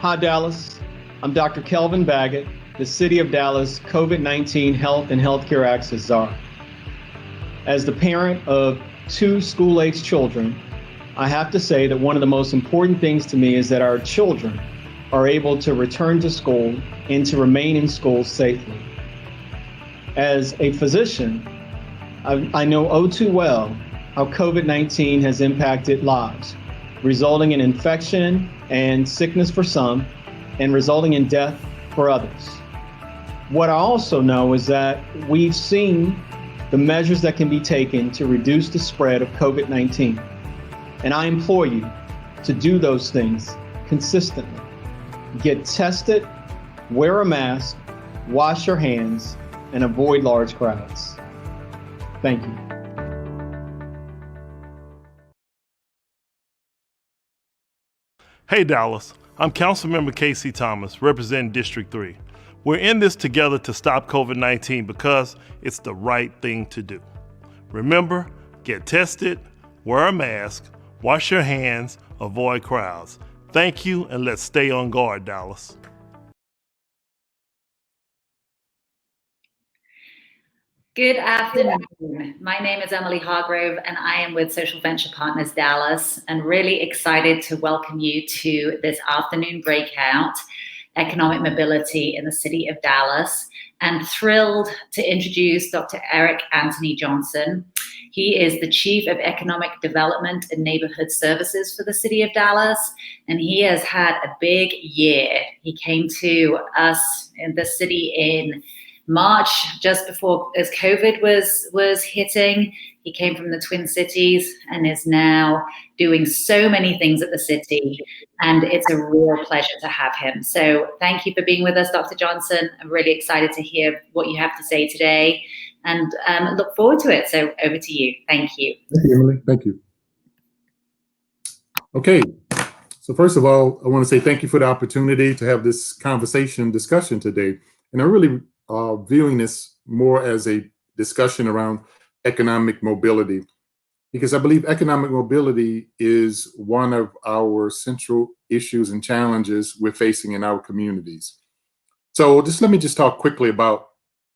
Hi, Dallas. I'm Dr. Kelvin Baggett, the City of Dallas COVID-19 Health and Healthcare Access Czar. As the parent of 2 school-aged children, I have to say that one of the most important things to me is that our children are able to return to school and to remain in school safely. As a physician, I know oh too well how COVID-19 has impacted lives, resulting in infection and sickness for some, and resulting in death for others. What I also know is that we've seen the measures that can be taken to reduce the spread of COVID-19. And I implore you to do those things consistently. Get tested, wear a mask, wash your hands, and avoid large crowds. Thank you. Hey Dallas, I'm Councilmember Casey Thomas, representing District 3. We're in this together to stop COVID-19 because it's the right thing to do. Remember, get tested, wear a mask, wash your hands, avoid crowds. Thank you, and let's stay on guard, Dallas. Good afternoon. My name is Emily Hargrove, and I am with Social Venture Partners Dallas, and really excited to welcome you to this afternoon breakout, Economic Mobility in the City of Dallas, and thrilled to introduce Dr. Eric Anthony Johnson. He is the Chief of Economic Development and Neighborhood Services for the City of Dallas, and he has had a big year. He came to us in the city in March, just before as COVID was hitting. He came from the Twin Cities and is now doing so many things at the city, and it's a real pleasure to have him. So thank you for being with us, Dr. Johnson. I'm really excited to hear what you have to say today, and look forward to it. So over to you. Thank you. Thank you, Emily. Thank you. Okay, so first of all, I want to say thank you for the opportunity to have this discussion today. And I really viewing this more as a discussion around economic mobility, because I believe economic mobility is one of our central issues and challenges we're facing in our communities. So let me talk quickly about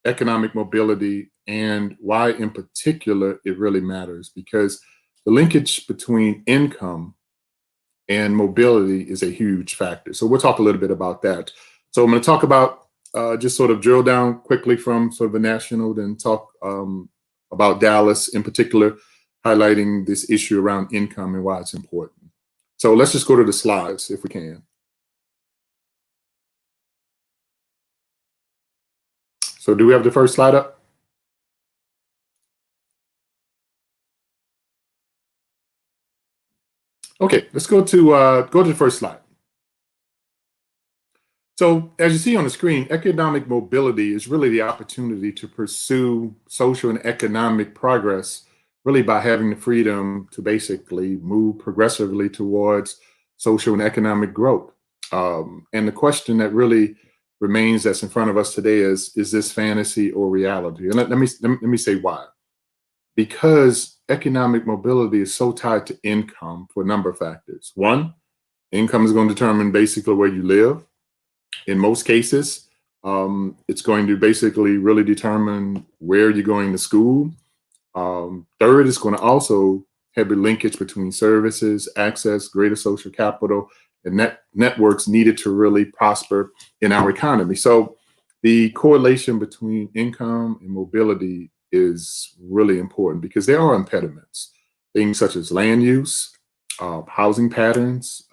economic mobility and why in particular it really matters, because the linkage between income and mobility is a huge factor. So we'll talk a little bit about that. So I'm going to talk about just sort of drill down quickly from sort of a national, then talk about Dallas in particular, highlighting this issue around income and why it's important. So let's just go to the slides if we can. So do we have the first slide up? Okay, let's go to the first slide. So as you see on the screen, economic mobility is really the opportunity to pursue social and economic progress, really by having the freedom to basically move progressively towards social and economic growth. And the question that really remains that's in front of us today is this fantasy or reality? And let me say why. Because economic mobility is so tied to income for a number of factors. One, income is going to determine basically where you live. In most cases, it's going to basically really determine where you're going to school. Third, it's going to also have a linkage between services, access, greater social capital, and networks needed to really prosper in our economy. So the correlation between income and mobility is really important because there are impediments, things such as land use, housing patterns,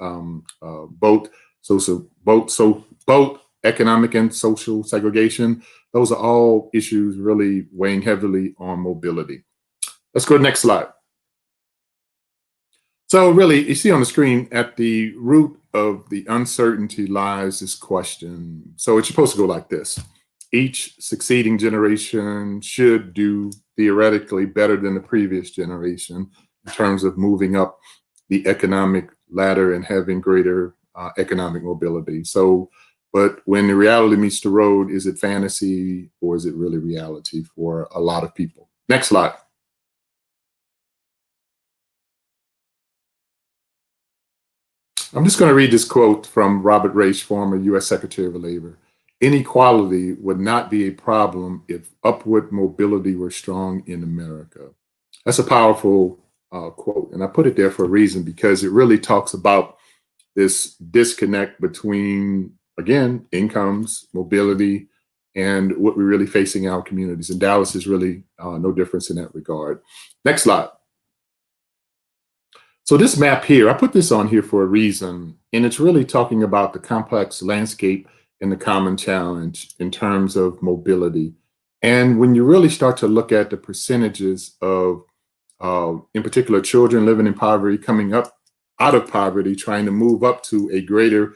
both economic and social segregation. Those are all issues really weighing heavily on mobility. Let's go to the next slide. So really, you see on the screen, at the root of the uncertainty lies this question. So it's supposed to go like this. Each succeeding generation should do theoretically better than the previous generation in terms of moving up the economic ladder and having greater economic mobility. So, but when the reality meets the road, is it fantasy or is it really reality for a lot of people? Next slide. I'm just going to read this quote from Robert Reich, former U.S. Secretary of Labor. Inequality would not be a problem if upward mobility were strong in America. That's a powerful quote. And I put it there for a reason, because it really talks about this disconnect between, again, incomes, mobility, and what we're really facing in our communities. And Dallas is really no difference in that regard. Next slide. So this map here, I put this on here for a reason, and it's really talking about the complex landscape and the common challenge in terms of mobility. And when you really start to look at the percentages of, in particular, children living in poverty, coming up out of poverty, trying to move up to a greater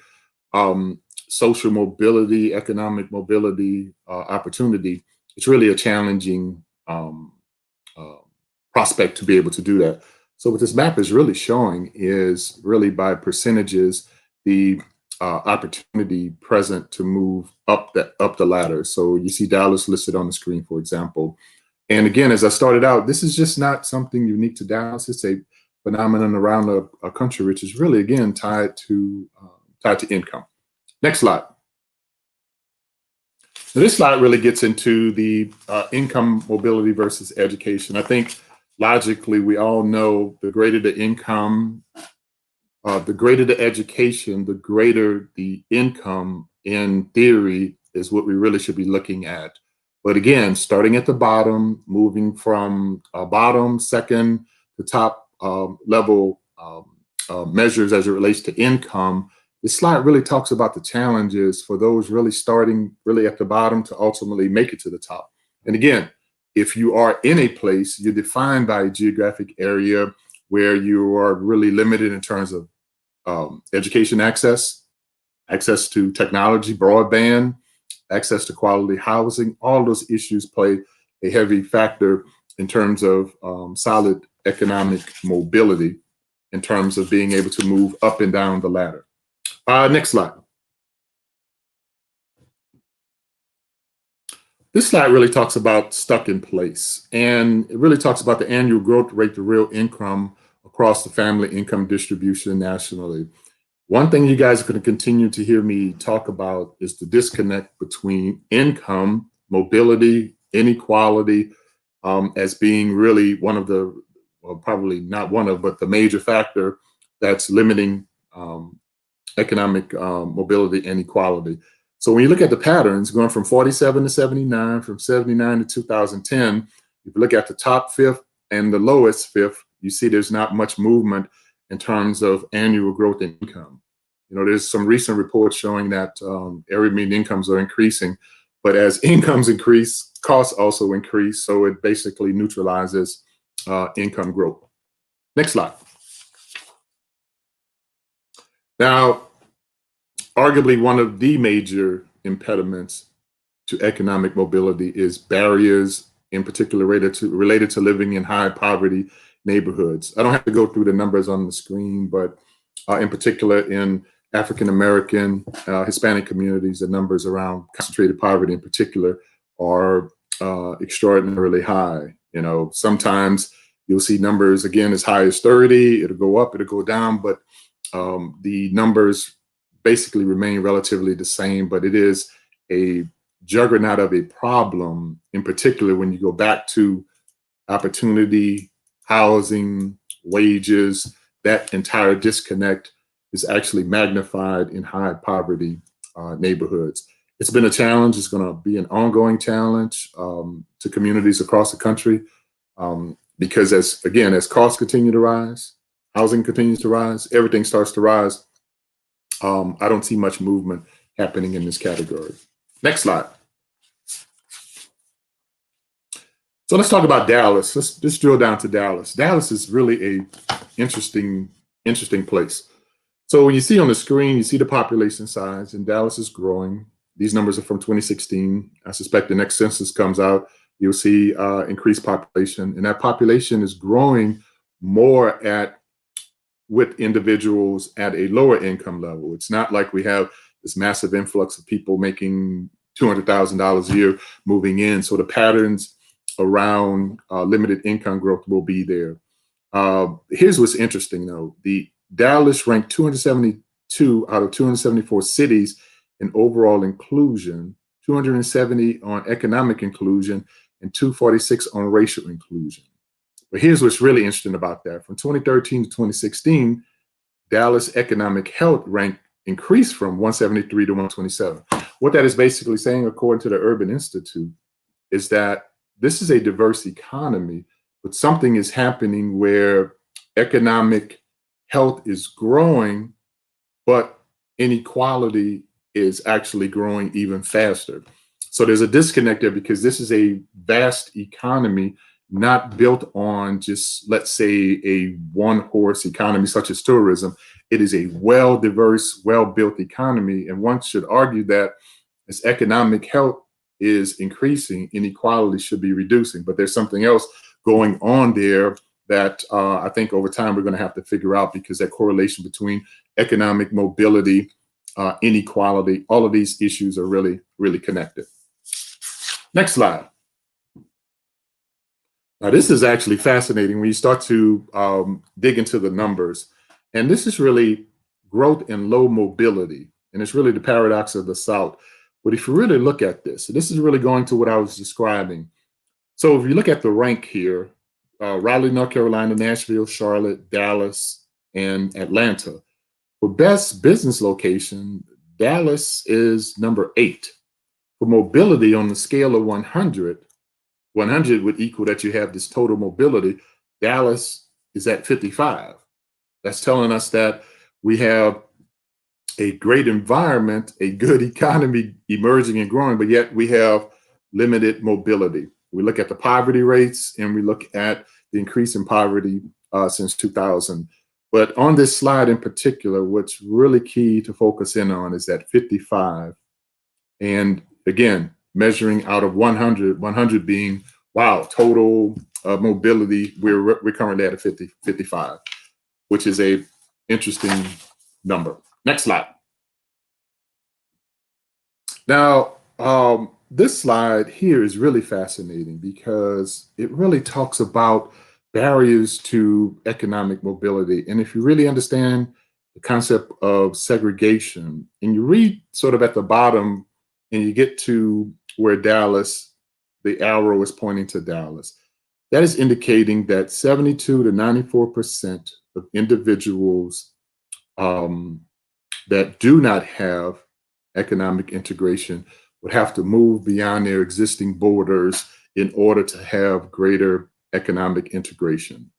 social mobility, economic mobility opportunity, it's really a challenging prospect to be able to do that. So what this map is really showing is really by percentages, the opportunity present to move up the ladder. So you see Dallas listed on the screen, for example. And again, as I started out, this is just not something unique to Dallas. It's a phenomenon around a country, which is really, again, tied to income. Next slide. So this slide really gets into the income mobility versus education. I think logically, we all know the greater the income, the greater the education, the greater the income, in theory, is what we really should be looking at. But again, starting at the bottom, moving from bottom, second to top level measures as it relates to income, this slide really talks about the challenges for those really starting really at the bottom to ultimately make it to the top. And again, if you are in a place, you're defined by a geographic area where you are really limited in terms of education access, access to technology, broadband, access to quality housing. All those issues play a heavy factor in terms of solid economic mobility, in terms of being able to move up and down the ladder. Next slide. This slide really talks about stuck in place, and it really talks about the annual growth rate, the real income across the family income distribution nationally. One thing you guys are going to continue to hear me talk about is the disconnect between income, mobility, inequality, as being really one of the, well, probably not one of, but the major factor that's limiting economic mobility and equality. So when you look at the patterns going from 47 to 79, from 79 to 2010, if you look at the top fifth and the lowest fifth, you see there's not much movement in terms of annual growth in income. You know, there's some recent reports showing that area median incomes are increasing, but as incomes increase, costs also increase. So it basically neutralizes income growth. Next slide. Now, arguably one of the major impediments to economic mobility is barriers, in particular related to living in high poverty neighborhoods. I don't have to go through the numbers on the screen, but in particular in African American, Hispanic communities, the numbers around concentrated poverty in particular are extraordinarily high. You know, sometimes you'll see numbers again as high as 30, it'll go up, it'll go down, but the numbers basically remain relatively the same, but it is a juggernaut of a problem, in particular when you go back to opportunity, housing, wages. That entire disconnect is actually magnified in high poverty neighborhoods. It's been a challenge. It's going to be an ongoing challenge to communities across the country because as costs continue to rise, housing continues to rise, everything starts to rise. I don't see much movement happening in this category. Next slide. So let's talk about Dallas. Let's drill down to Dallas. Dallas is really a interesting place. So when you see on the screen, you see the population size, and Dallas is growing. These numbers are from 2016. I suspect the next census comes out, you'll see increased population, and that population is growing more with individuals at a lower income level. It's not like we have this massive influx of people making $200,000 a year moving in. So the patterns around limited income growth will be there. Here's what's interesting though. The Dallas ranked 270 out of 274 cities in overall inclusion, 270 on economic inclusion, and 246 on racial inclusion. But here's what's really interesting about that. From 2013 to 2016, Dallas economic health rank increased from 173 to 127. What that is basically saying, according to the Urban Institute, is that this is a diverse economy, but something is happening where economic health is growing, but inequality is actually growing even faster. So there's a disconnect there because this is a vast economy, not built on just, let's say, a one-horse economy such as tourism. It is a well-diverse, well-built economy. And one should argue that as economic health is increasing, inequality should be reducing. But there's something else going on there that I think over time we're going to have to figure out, because that correlation between economic mobility, inequality, all of these issues are really, really connected. Next slide. Now, this is actually fascinating when you start to dig into the numbers. And this is really growth and low mobility. And it's really the paradox of the South. But if you really look at this, this is really going to what I was describing. So if you look at the rank here, Raleigh, North Carolina, Nashville, Charlotte, Dallas, and Atlanta. For best business location, Dallas is number 8. For mobility on the scale of 100, 100 would equal that you have this total mobility. Dallas is at 55. That's telling us that we have a great environment, a good economy emerging and growing, but yet we have limited mobility. We look at the poverty rates and we look at the increase in poverty since 2000. But on this slide in particular, what's really key to focus in on is that 55. And again, measuring out of 100, 100 being, wow, total mobility, we're currently at a 55, which is a interesting number. Next slide. Now, this slide here is really fascinating because it really talks about barriers to economic mobility. And if you really understand the concept of segregation, and you read sort of at the bottom and you get to where Dallas, the arrow is pointing to Dallas, that is indicating that 72 to 94% of individuals that do not have economic integration would have to move beyond their existing borders in order to have greater economic integration.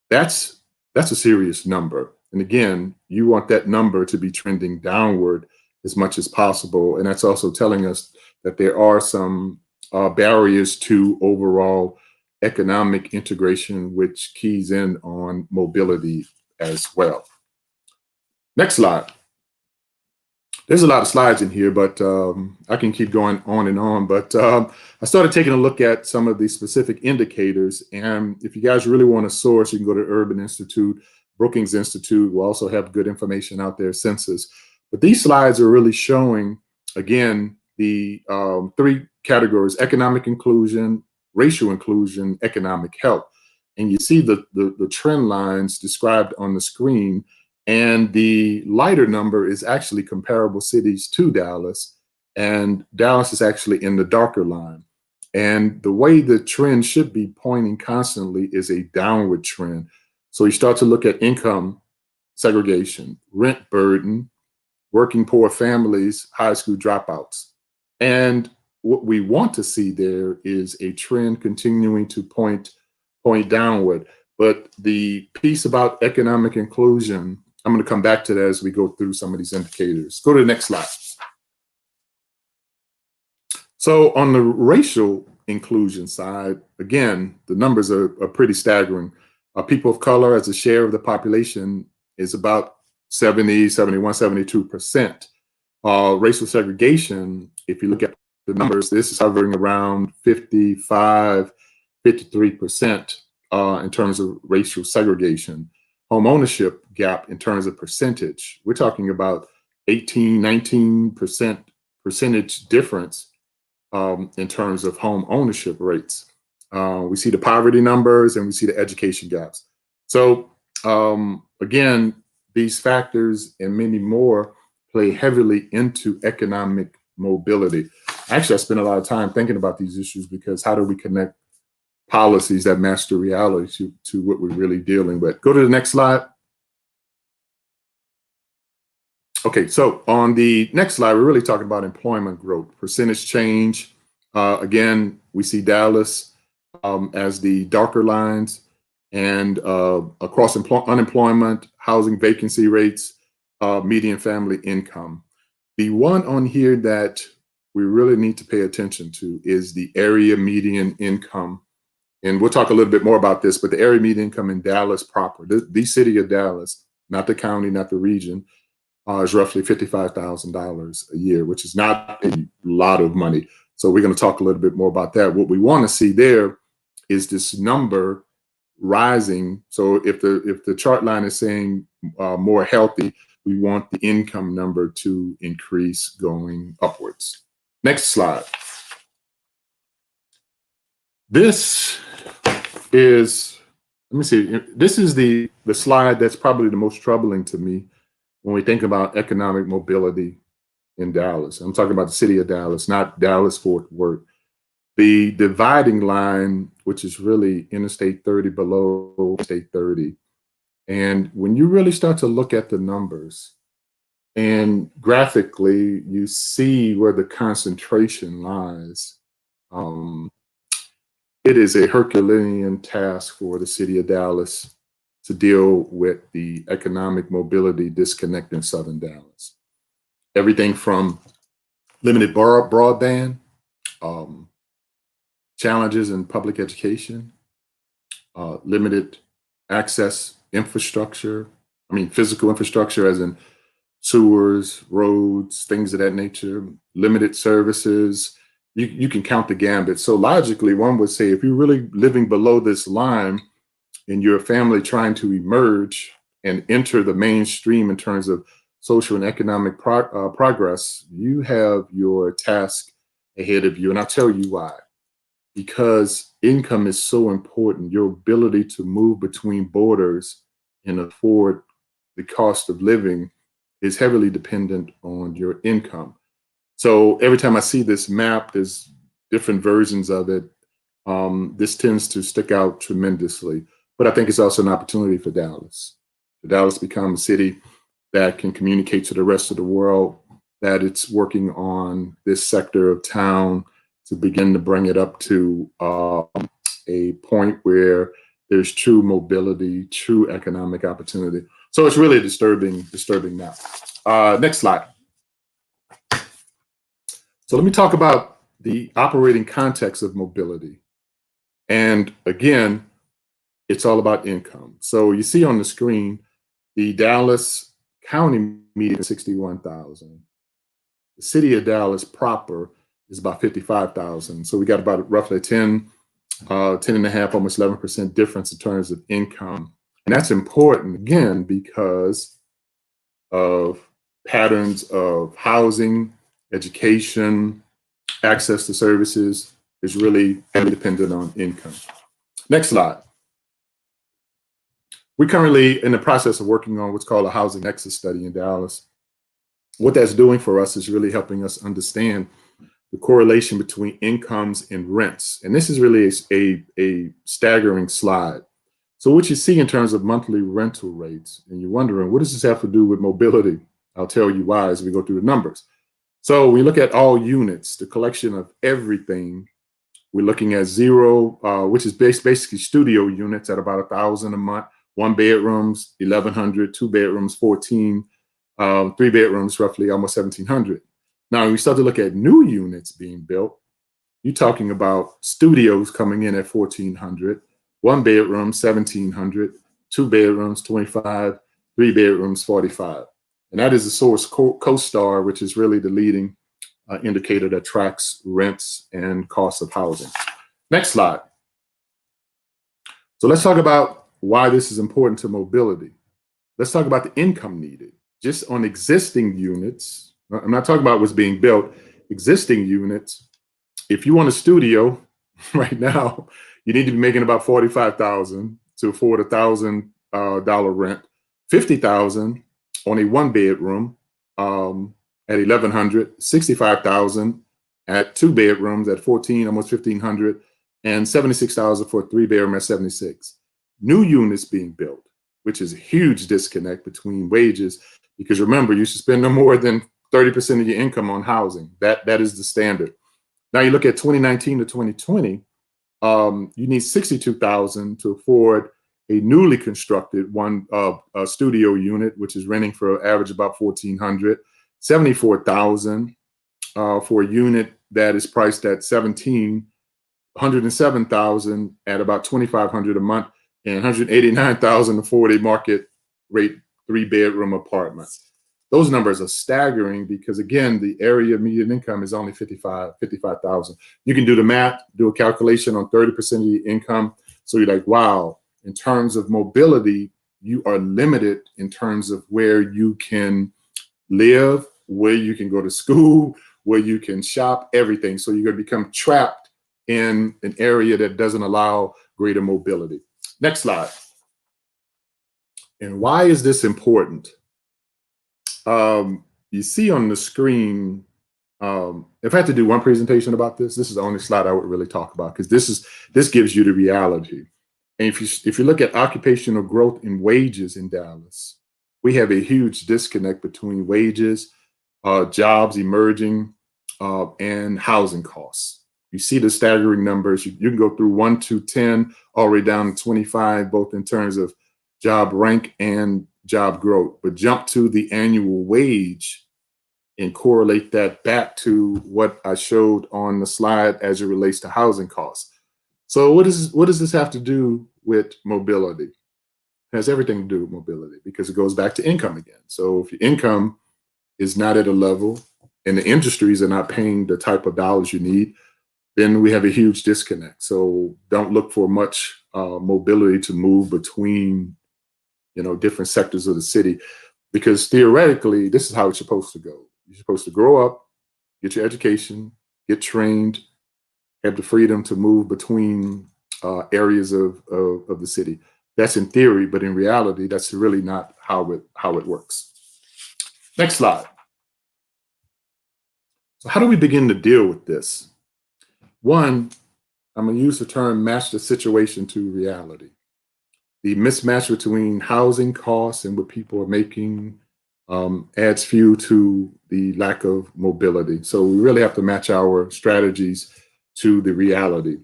That's a serious number. And again, you want that number to be trending downward as much as possible. And that's also telling us that there are some barriers to overall economic integration, which keys in on mobility as well. Next slide. There's a lot of slides in here, but I can keep going on and on. But I started taking a look at some of the specific indicators. And if you guys really want a source, you can go to Urban Institute, Brookings Institute. We'll also have good information out there, census. But these slides are really showing, again, the 3 categories: economic inclusion, racial inclusion, economic health. And you see the trend lines described on the screen. And the lighter number is actually comparable cities to Dallas. And Dallas is actually in the darker line. And the way the trend should be pointing constantly is a downward trend. So you start to look at income segregation, rent burden, working poor families, high school dropouts. And what we want to see there is a trend continuing to point downward. But the piece about economic inclusion, I'm going to come back to that as we go through some of these indicators. Go to the next slide. So on the racial inclusion side, again, the numbers are pretty staggering. People of color as a share of the population is about 70, 71, 72%. Racial segregation, if you look at the numbers, this is hovering around 55, 53% in terms of racial segregation. Home ownership gap in terms of percentage, we're talking about 18, 19% percentage difference in terms of home ownership rates. We see the poverty numbers and we see the education gaps. So again, these factors and many more play heavily into economic mobility. Actually, I spend a lot of time thinking about these issues because how do we connect policies that match the reality to what we're really dealing with? Go to the next slide. Okay, so on the next slide, we're really talking about employment growth, percentage change. Again, we see Dallas as the darker lines, and across unemployment, housing vacancy rates, median family income. The one on here that we really need to pay attention to is the area median income. And we'll talk a little bit more about this, but the area median income in Dallas proper, the city of Dallas, not the county, not the region, is roughly $55,000 a year, which is not a lot of money. So we're going to talk a little bit more about that. What we want to see there is this number rising. So if the chart line is saying more healthy, we want the income number to increase going upwards. Next slide. This is, let me see, this is the slide that's probably the most troubling to me when we think about economic mobility in Dallas. I'm talking about the city of Dallas, not Dallas-Fort Worth. The dividing line, which is really Interstate 30 below Interstate 30. And when you really start to look at the numbers and graphically, you see where the concentration lies. It is a Herculean task for the city of Dallas to deal with the economic mobility disconnect in Southern Dallas. Everything from limited broadband, challenges in public education, limited access infrastructure, physical infrastructure as in sewers, roads, things of that nature, limited services. You can count the gambit. So logically, one would say if you're really living below this line and you're a family trying to emerge and enter the mainstream in terms of social and economic progress, you have your task ahead of you. And I'll tell you why. Because income is so important. Your ability to move between borders and afford the cost of living is heavily dependent on your income. So every time I see this map, there's different versions of it. This tends to stick out tremendously. But I think it's also an opportunity for Dallas. For Dallas to become a city that can communicate to the rest of the world that it's working on this sector of town to begin to bring it up to a point where there's true mobility, true economic opportunity. So it's really a disturbing map. Next slide. So let me talk about the operating context of mobility. And again, it's all about income. So you see on the screen, the Dallas County median is 61,000. The city of Dallas proper is about 55,000. So we got about roughly 10 and a half, almost 11% difference in terms of income. And that's important, again, because of patterns of housing, education, access to services is really heavily dependent on income. Next slide. We're currently in the process of working on what's called a housing nexus study in Dallas. What that's doing for us is really helping us understand the correlation between incomes and rents. And this is really a staggering slide. So what you see in terms of monthly rental rates, and you're wondering, what does this have to do with mobility? I'll tell you why as we go through the numbers. So we look at all units, the collection of everything. We're looking at zero, which is basically studio units at about 1,000 a month, 1 bedrooms, 1,100, 2 bedrooms, 14, 3 bedrooms, roughly almost 1,700. Now, when we start to look at new units being built, you're talking about studios coming in at 1,400, 1 bedroom, 1,700, 2 bedrooms, 25, 3 bedrooms, 45. And that is the source CoStar, which is really the leading indicator that tracks rents and costs of housing. Next slide. So let's talk about why this is important to mobility. Let's talk about the income needed. Just on existing units, I'm not talking about what's being built, existing units. If you want a studio right now, you need to be making about $45,000 to afford $1,000 rent, $50,000 on a one bedroom at 1,100, 65,000 at two bedrooms at 14, almost 1,500, and 76,000 for a three bedroom at 76. New units being built, which is a huge disconnect between wages, because remember, you should spend no more than 30% of your income on housing. That is the standard. Now you look at 2019 to 2020, you need 62,000 to afford a newly constructed one studio unit, which is renting for an average about 1,400, 74,000 for a unit that is priced at 107,000 at about 2,500 a month, and 189,000 to afford a market rate three bedroom apartment. Those numbers are staggering because, again, the area median income is only 55,000. You can do the math, do a calculation on 30% of your income. So you're like, wow, in terms of mobility, you are limited in terms of where you can live, where you can go to school, where you can shop, everything. So you're going to become trapped in an area that doesn't allow greater mobility. Next slide. And why is this important? You see on the screen, if I had to do one presentation about this, this is the only slide I would really talk about, because this gives you the reality. And if you look at occupational growth in wages in Dallas, we have a huge disconnect between wages, jobs emerging, and housing costs. You see the staggering numbers. You can go through 1 to 10, all the way down to 25, both in terms of job rank and job growth, but jump to the annual wage and correlate that back to what I showed on the slide as it relates to housing costs. So what does this have to do with mobility? It has everything to do with mobility, because it goes back to income again. So if your income is not at a level and the industries are not paying the type of dollars you need, then we have a huge disconnect. So don't look for much mobility to move between different sectors of the city, because theoretically, this is how it's supposed to go. You're supposed to grow up, get your education, get trained, have the freedom to move between areas of the city. That's in theory, but in reality, that's really not how it works. Next slide. So how do we begin to deal with this? One, I'm going to use the term match the situation to reality. The mismatch between housing costs and what people are making adds fuel to the lack of mobility. So we really have to match our strategies to the reality.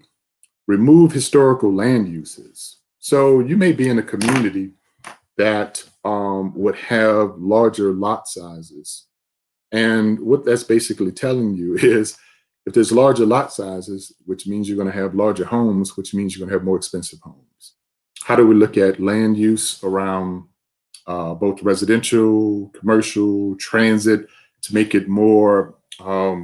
Remove historical land uses. So you may be in a community that would have larger lot sizes. And what that's basically telling you is, if there's larger lot sizes, which means you're going to have larger homes, which means you're going to have more expensive homes. How do we look at land use around both residential, commercial, transit, to make it more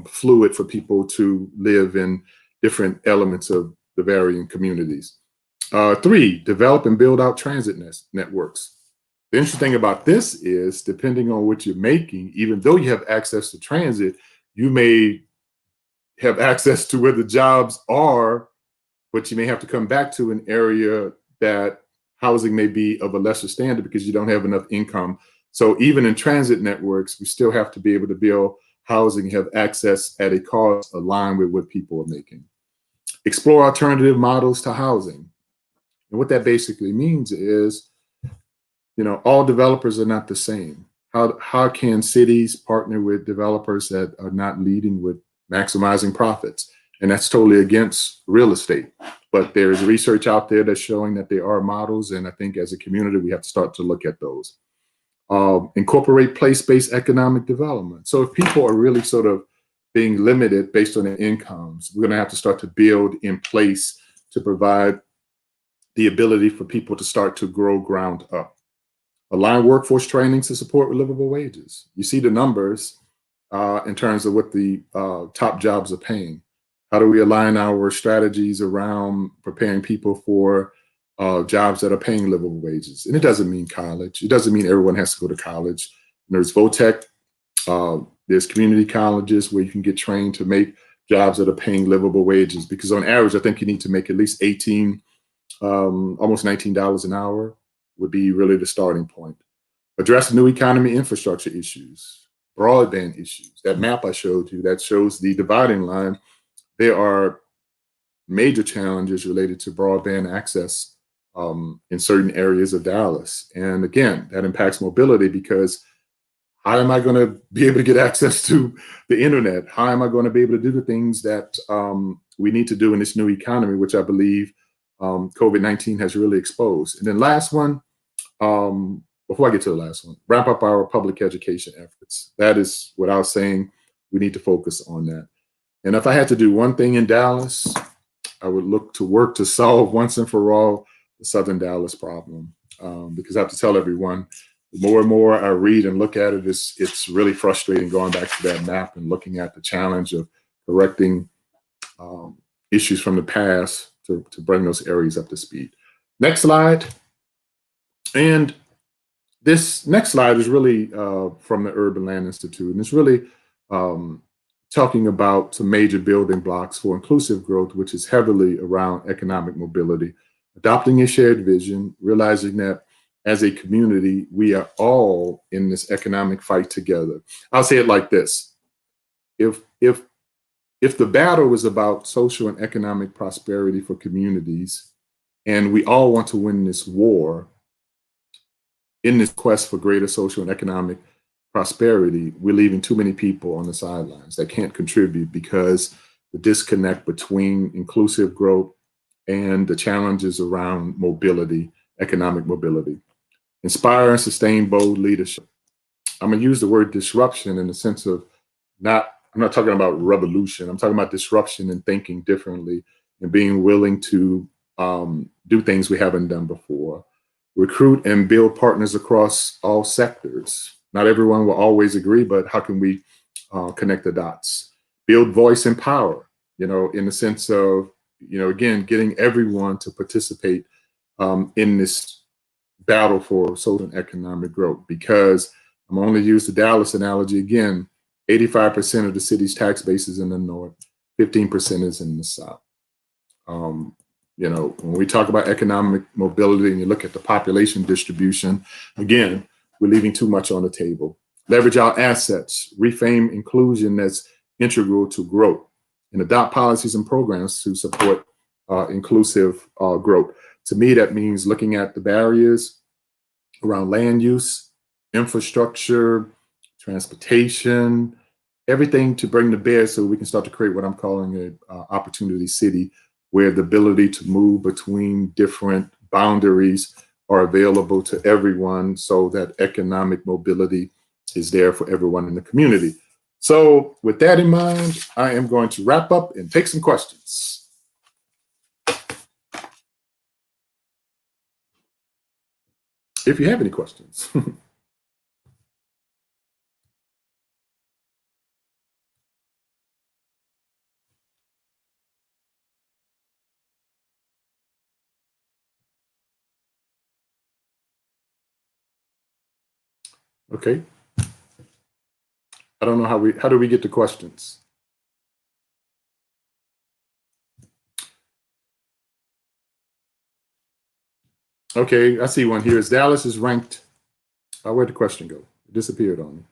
fluid for people to live in different elements of the varying communities? 3, develop and build out transit networks. The interesting thing about this is, depending on what you're making, even though you have access to transit, you may have access to where the jobs are, but you may have to come back to an area that housing may be of a lesser standard because you don't have enough income. So even in transit networks, we still have to be able to build housing, have access at a cost aligned with what people are making. Explore alternative models to housing. And what that basically means is, all developers are not the same. How can cities partner with developers that are not leading with maximizing profits? And that's totally against real estate. But there's research out there that's showing that there are models. And I think as a community, we have to start to look at those. Incorporate place-based economic development. So if people are really sort of being limited based on their incomes, we're going to have to start to build in place to provide the ability for people to start to grow ground up. Align workforce training to support livable wages. You see the numbers in terms of what the top jobs are paying. How do we align our strategies around preparing people for jobs that are paying livable wages? And it doesn't mean college. It doesn't mean everyone has to go to college. There's VOTEC, there's community colleges where you can get trained to make jobs that are paying livable wages, because on average, I think you need to make at least almost $19 an hour would be really the starting point. address new economy infrastructure issues, broadband issues. That map I showed you that shows the dividing line. There are major challenges related to broadband access in certain areas of Dallas. And again, that impacts mobility because how am I going to be able to get access to the internet? How am I going to be able to do the things that we need to do in this new economy, which I believe COVID-19 has really exposed? And then last one, before I get to the last one, wrap up our public education efforts. That is what I was saying. We need to focus on that. And if I had to do one thing in Dallas, I would look to work to solve once and for all the Southern Dallas problem. Because I have to tell everyone, the more and more I read and look at it, it's really frustrating going back to that map and looking at the challenge of correcting issues from the past to bring those areas up to speed. Next slide. And this next slide is really from the Urban Land Institute, and it's really talking about some major building blocks for inclusive growth, which is heavily around economic mobility, adopting a shared vision, realizing that as a community, we are all in this economic fight together. I'll say it like this. If the battle was about social and economic prosperity for communities, and we all want to win this war, in this quest for greater social and economic prosperity, we're leaving too many people on the sidelines that can't contribute because the disconnect between inclusive growth and the challenges around mobility, economic mobility. Inspire and sustain bold leadership. I'm going to use the word disruption in the sense of I'm not talking about revolution. I'm talking about disruption and thinking differently and being willing to do things we haven't done before. Recruit and build partners across all sectors. Not everyone will always agree, but how can we connect the dots? Build voice and power, in the sense of, again, getting everyone to participate in this battle for social and economic growth. Because I'm only use the Dallas analogy again, 85% of the city's tax base is in the north, 15% is in the south. When we talk about economic mobility and you look at the population distribution, again, we're leaving too much on the table. Leverage our assets, reframe inclusion that's integral to growth, and adopt policies and programs to support inclusive growth. To me, that means looking at the barriers around land use, infrastructure, transportation, everything to bring to bear so we can start to create what I'm calling an opportunity city, where the ability to move between different boundaries are available to everyone so that economic mobility is there for everyone in the community. So with that in mind, I am going to wrap up and take some questions. If you have any questions. Okay. I don't know how do we get to questions? Okay, I see one here. Is Dallas is ranked, where'd the question go? It disappeared on me.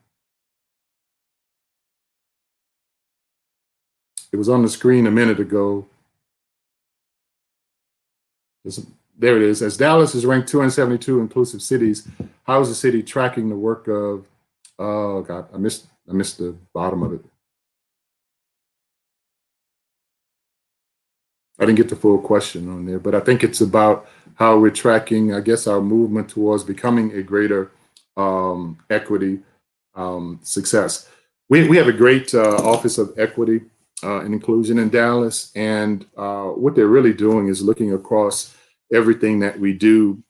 It was on the screen a minute ago. There it is. As Dallas is ranked 272 inclusive cities, how is the city tracking the work of, oh God, I missed the bottom of it. I didn't get the full question on there, but I think it's about how we're tracking, I guess, our movement towards becoming a greater equity success. We have a great Office of Equity and Inclusion in Dallas, and what they're really doing is looking across everything that we do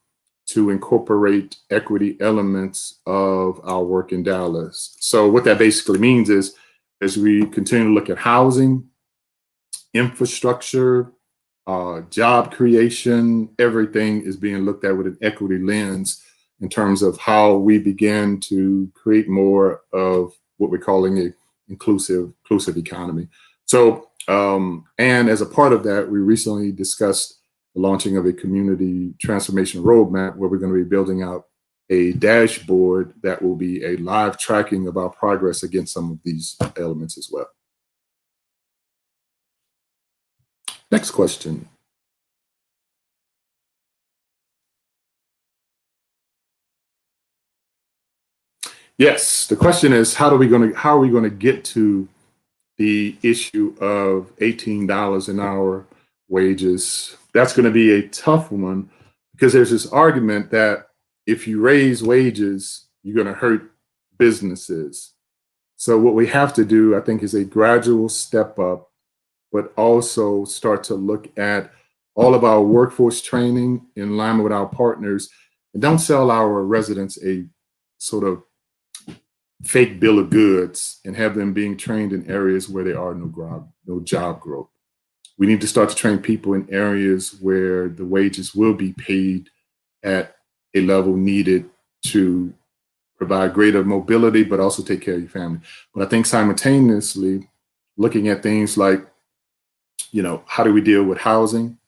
to incorporate equity elements of our work in Dallas. So what that basically means is, as we continue to look at housing, infrastructure, job creation, everything is being looked at with an equity lens in terms of how we begin to create more of what we're calling an inclusive economy. So, and as a part of that, we recently discussed the launching of a community transformation roadmap where we're going to be building out a dashboard that will be a live tracking of our progress against some of these elements as well. Next question. Yes, the question is, how are we going to get to the issue of $18 an hour wages? That's going to be a tough one, because there's this argument that if you raise wages, you're going to hurt businesses. So what we have to do, I think, is a gradual step up, but also start to look at all of our workforce training in line with our partners, and don't sell our residents a sort of fake bill of goods and have them being trained in areas where there are no job growth. We need to start to train people in areas where the wages will be paid at a level needed to provide greater mobility, but also take care of your family. But I think simultaneously looking at things like, how do we deal with housing?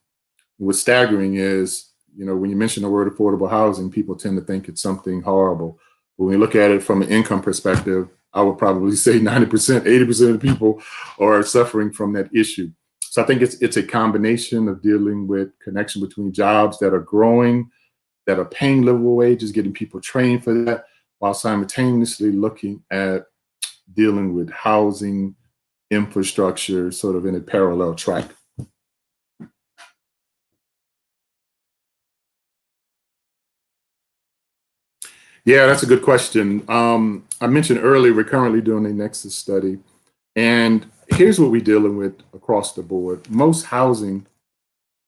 What's staggering is, when you mention the word affordable housing, people tend to think it's something horrible. But when you look at it from an income perspective, I would probably say 90%, 80% of the people are suffering from that issue. So I think it's a combination of dealing with connection between jobs that are growing, that are paying livable wages, getting people trained for that, while simultaneously looking at dealing with housing infrastructure sort of in a parallel track. Yeah, that's a good question. I mentioned earlier, we're currently doing a Nexus study. And here's what we're dealing with across the board. Most housing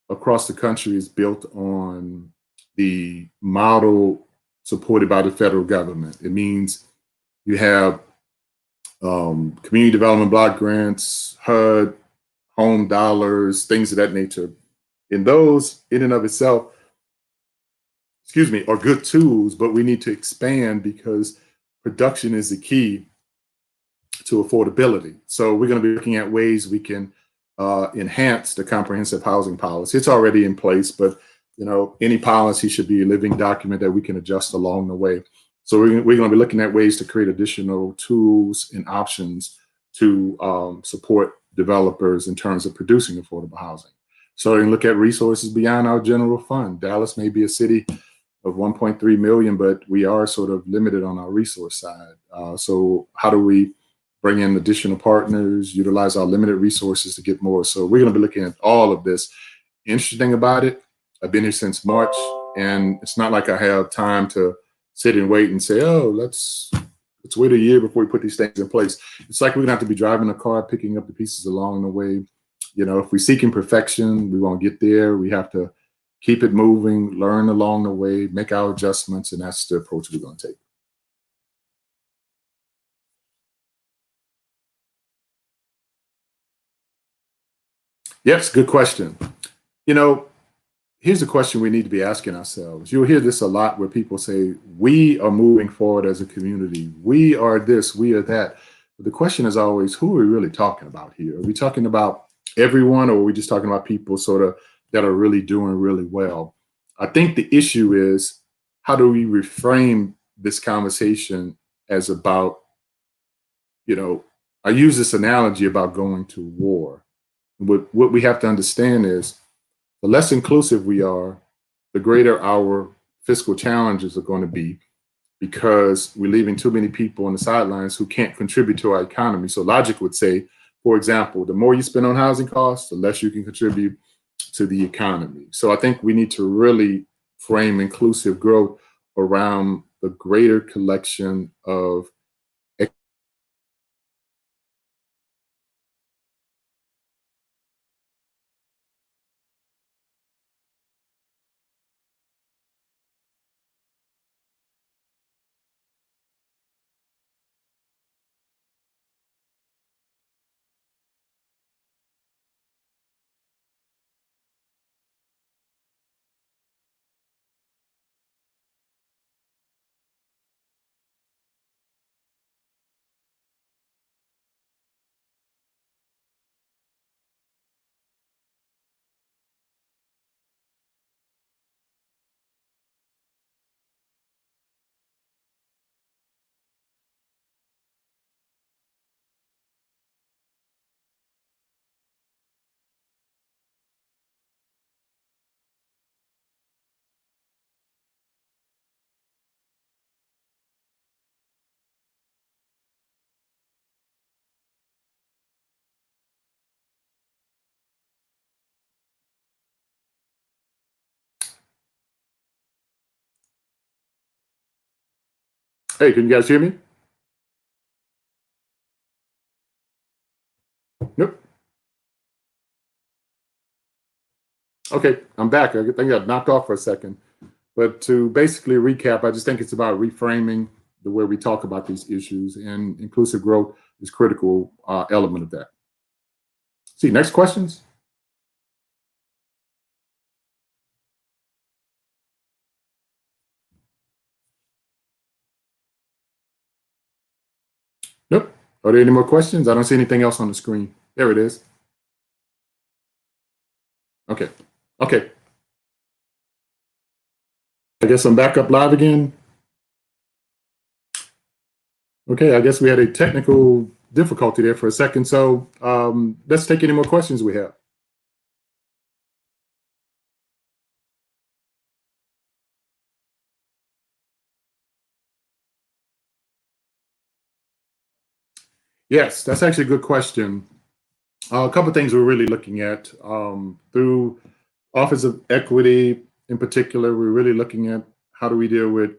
across the country is built on the model supported by the federal government. It means you have community development block grants, HUD, home dollars, things of that nature. And those in and of itself, are good tools, but we need to expand because production is the key to affordability. So we're going to be looking at ways we can enhance the comprehensive housing policy. It's already in place, but any policy should be a living document that we can adjust along the way. So we're going to be looking at ways to create additional tools and options to support developers in terms of producing affordable housing. So we can look at resources beyond our general fund. Dallas may be a city of 1.3 million, but we are sort of limited on our resource side. So how do we bring in additional partners, utilize our limited resources to get more? So we're going to be looking at all of this. Interesting thing about it, I've been here since March, and it's not like I have time to sit and wait and say, oh, let's wait a year before we put these things in place. It's like we're going to have to be driving a car, picking up the pieces along the way. If we're seeking perfection, we won't get there. We have to keep it moving, learn along the way, make our adjustments, and that's the approach we're going to take. Yes, good question. Here's the question we need to be asking ourselves. You'll hear this a lot where people say, we are moving forward as a community. We are this, we are that. But the question is always, who are we really talking about here? Are we talking about everyone, or are we just talking about people sort of that are really doing really well? I think the issue is, how do we reframe this conversation as about, I use this analogy about going to war. What we have to understand is, the less inclusive we are, the greater our fiscal challenges are going to be, because we're leaving too many people on the sidelines who can't contribute to our economy. So logic would say, for example, the more you spend on housing costs, the less you can contribute to the economy. So I think we need to really frame inclusive growth around the greater collection of Hey, can you guys hear me? Nope. Okay, I'm back. I think I got knocked off for a second. But to basically recap, I just think it's about reframing the way we talk about these issues, and inclusive growth is a critical element of that. See, next questions? Nope. Are there any more questions? I don't see anything else on the screen. There it is. Okay. Okay. I guess I'm back up live again. Okay, I guess we had a technical difficulty there for a second. So let's take any more questions we have. Yes, that's actually a good question. A couple of things we're really looking at through Office of Equity in particular. We're really looking at how do we deal with,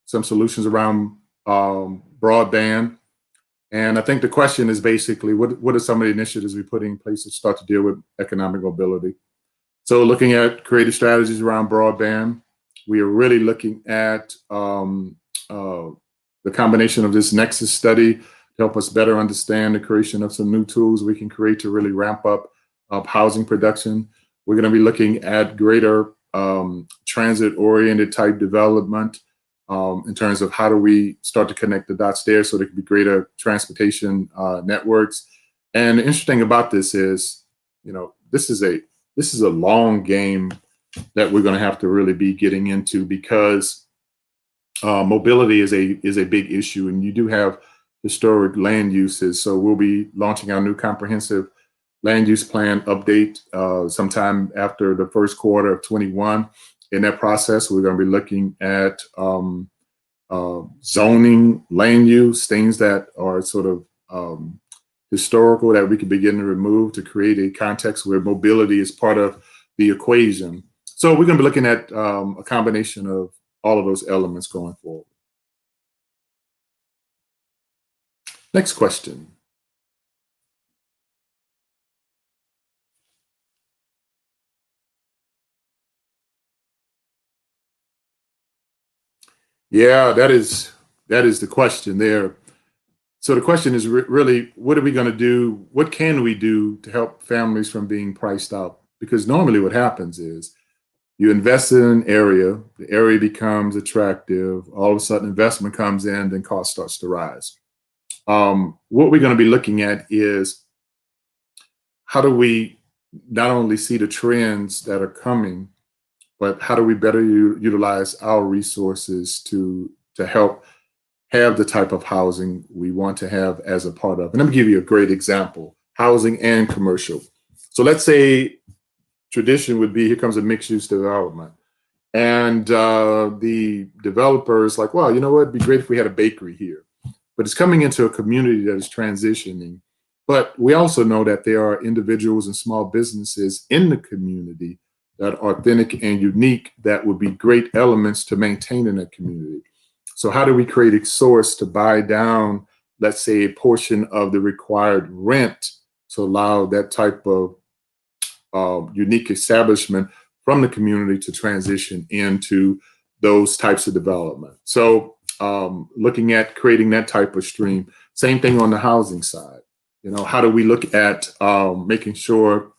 some solutions around broadband. And I think the question is basically, what are some of the initiatives we put in place to start to deal with economic mobility? So looking at creative strategies around broadband, we are really looking at the combination of this Nexus study to help us better understand the creation of some new tools we can create to really ramp up housing production. We're going to be looking at greater transit-oriented type development in terms of how do we start to connect the dots there so there can be greater transportation networks. And the interesting thing about this is, this is a long game that we're going to have to really be getting into, because mobility is a big issue, and you do have historic land uses. So we'll be launching our new comprehensive land use plan update sometime after the first quarter of 21. In that process, we're going to be looking at zoning, land use, things that are sort of historical that we can begin to remove to create a context where mobility is part of the equation. So we're going to be looking at a combination of all of those elements going forward. Next question. Yeah, that is the question there. So the question is really, what are we going to do? What can we do to help families from being priced out? Because normally what happens is you invest in an area, the area becomes attractive, all of a sudden investment comes in, then cost starts to rise. What we're going to be looking at is how do we not only see the trends that are coming, but how do we better utilize our resources to help have the type of housing we want to have as a part of. And let me give you a great example, housing and commercial. So let's say tradition would be, here comes a mixed use development. And the developer is like, well, you know what, it'd be great if we had a bakery here. But it's coming into a community that is transitioning. But we also know that there are individuals and small businesses in the community that are authentic and unique that would be great elements to maintain in that community. So how do we create a source to buy down, let's say, a portion of the required rent to allow that type of unique establishment from the community to transition into those types of development? So looking at creating that type of stream. Same thing on the housing side. How do we look at making sure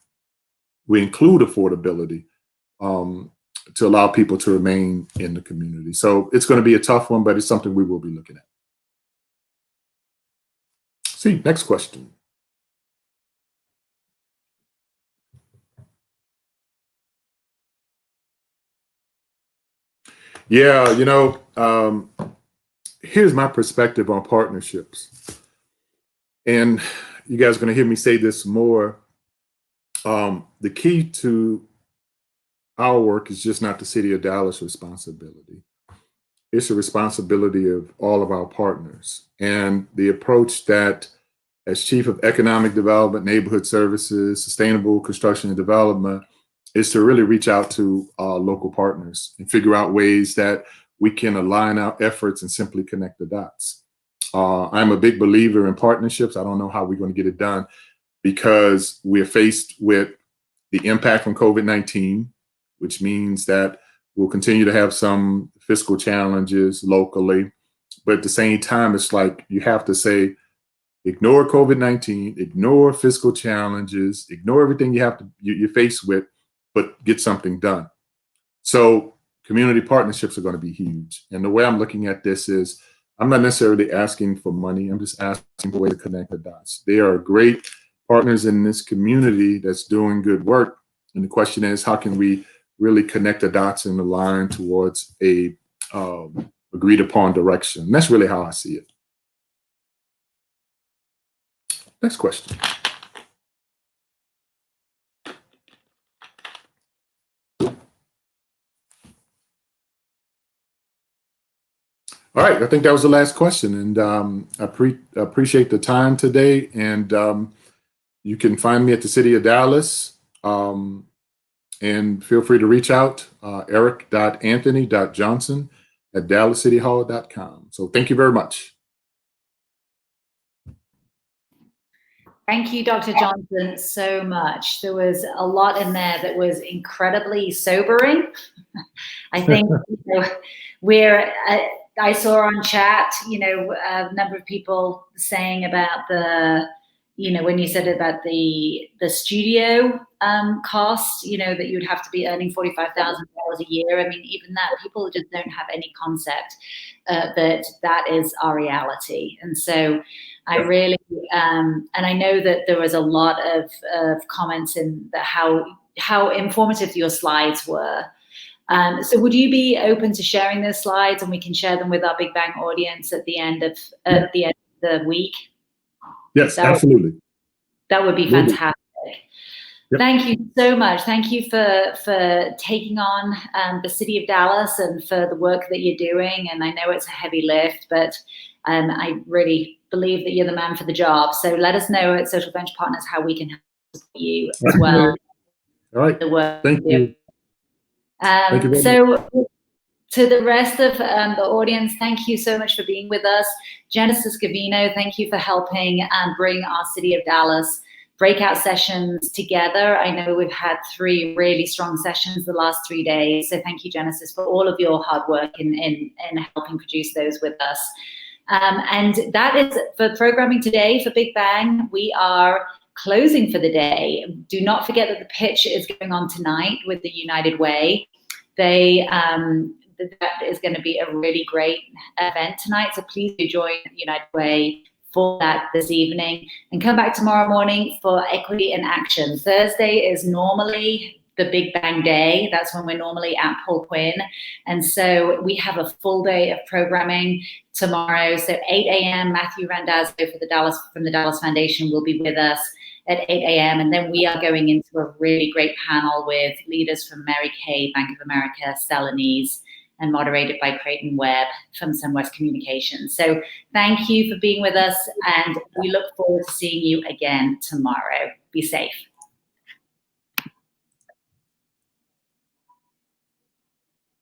we include affordability to allow people to remain in the community? So it's going to be a tough one, but it's something we will be looking at. See, next question. Yeah, here's my perspective on partnerships. And you guys are going to hear me say this more. The key to our work is just not the City of Dallas' responsibility. It's a responsibility of all of our partners. And the approach that, as Chief of Economic Development, Neighborhood Services, Sustainable Construction and Development, is to really reach out to local partners and figure out ways that we can align our efforts and simply connect the dots. I'm a big believer in partnerships. I don't know how we're going to get it done because we're faced with the impact from COVID-19, which means that we'll continue to have some fiscal challenges locally. But at the same time, it's like you have to say, ignore COVID-19, ignore fiscal challenges, ignore everything you're faced with, but get something done. So community partnerships are going to be huge. And the way I'm looking at this is I'm not necessarily asking for money. I'm just asking for a way to connect the dots. There are great partners in this community that's doing good work. And the question is, how can we really connect the dots and align towards a agreed upon direction? And that's really how I see it. Next question. All right, I think that was the last question, and I appreciate the time today. And you can find me at the City of Dallas, and feel free to reach out, eric.anthony.johnson@dallascityhall.com. So thank you very much. Thank you, Dr. Johnson, so much. There was a lot in there that was incredibly sobering. I think I saw on chat, a number of people saying about when you said about the studio cost, that you'd have to be earning $45,000 a year. I mean, even that, people just don't have any concept that is our reality. And so I really, and I know that there was a lot of comments in how informative your slides were. So would you be open to sharing those slides, and we can share them with our bigBANG audience at the end of the week? Yes, absolutely. That would be fantastic. Yep. Thank you so much. Thank you for taking on the City of Dallas and for the work that you're doing. And I know it's a heavy lift, but I really believe that you're the man for the job. So let us know at Social Venture Partners how we can help you as well. All right. Thank you. Thank you very much. To the rest of the audience, thank you so much for being with us. Genesis Gavino, thank you for helping bring our City of Dallas breakout sessions together. I know we've had 3 really strong sessions the last 3 days. So thank you, Genesis, for all of your hard work in helping produce those with us. And that is for programming today for bigBANG. We are closing for the day. Do not forget that the pitch is going on tonight with the United Way. That is going to be a really great event tonight. So please do join United Way for that this evening, and come back tomorrow morning for Equity in Action. Thursday is normally the bigBANG day. That's when we're normally at Paul Quinn. And so we have a full day of programming tomorrow. So 8 a.m. Matthew Randazzo from the Dallas Foundation will be with us at 8 a.m. And then we are going into a really great panel with leaders from Mary Kay, Bank of America, Celanese, and moderated by Creighton Webb from SunWest Communications. So thank you for being with us, and we look forward to seeing you again tomorrow. Be safe.